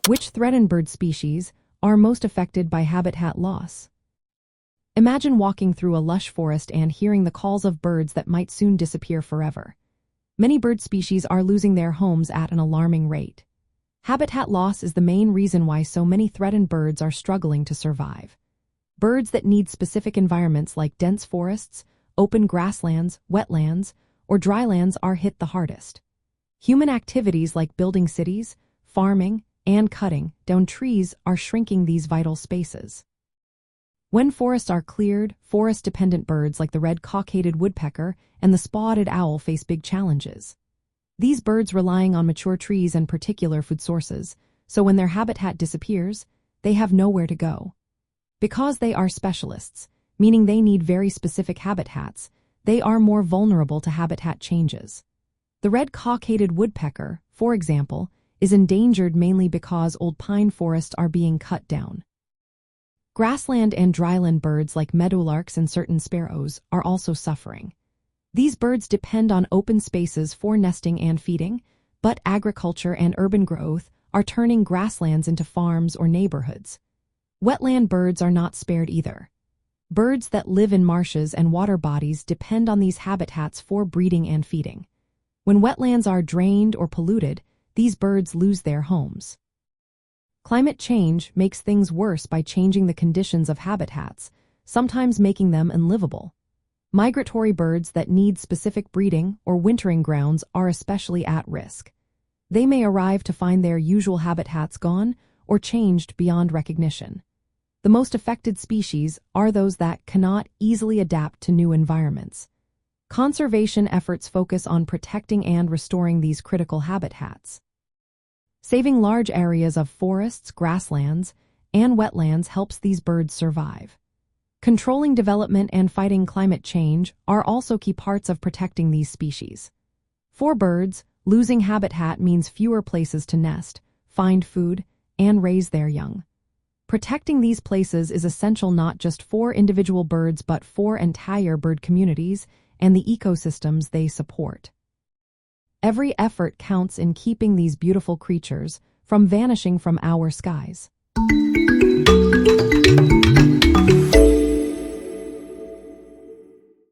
Which threatened bird species are most affected by habitat loss? Imagine walking through a lush forest and hearing the calls of birds that might soon disappear forever. Many bird species are losing their homes at an alarming rate. Habitat loss is the main reason why so many threatened birds are struggling to survive. Birds that need specific environments like dense forests, open grasslands, wetlands, or drylands are hit the hardest. Human activities like building cities, farming, and cutting down trees are shrinking these vital spaces. When forests are cleared, forest-dependent birds like the red-cockaded woodpecker and the spotted owl face big challenges. These birds relying on mature trees and particular food sources, so when their habitat disappears, they have nowhere to go. Because they are specialists, meaning they need very specific habitats, they are more vulnerable to habitat changes. The red-cockaded woodpecker, for example, is endangered mainly because old pine forests are being cut down. Grassland and dryland birds like meadowlarks and certain sparrows are also suffering. These birds depend on open spaces for nesting and feeding, but agriculture and urban growth are turning grasslands into farms or neighborhoods. Wetland birds are not spared either. Birds that live in marshes and water bodies depend on these habitats for breeding and feeding. When wetlands are drained or polluted, these birds lose their homes. Climate change makes things worse by changing the conditions of habitats, sometimes making them unlivable. Migratory birds that need specific breeding or wintering grounds are especially at risk. They may arrive to find their usual habitats gone or changed beyond recognition. The most affected species are those that cannot easily adapt to new environments. Conservation efforts focus on protecting and restoring these critical habitats. Saving large areas of forests, grasslands, and wetlands helps these birds survive. Controlling development and fighting climate change are also key parts of protecting these species. For birds, losing habitat means fewer places to nest, find food, and raise their young. Protecting these places is essential not just for individual birds but for entire bird communities and the ecosystems they support. Every effort counts in keeping these beautiful creatures from vanishing from our skies.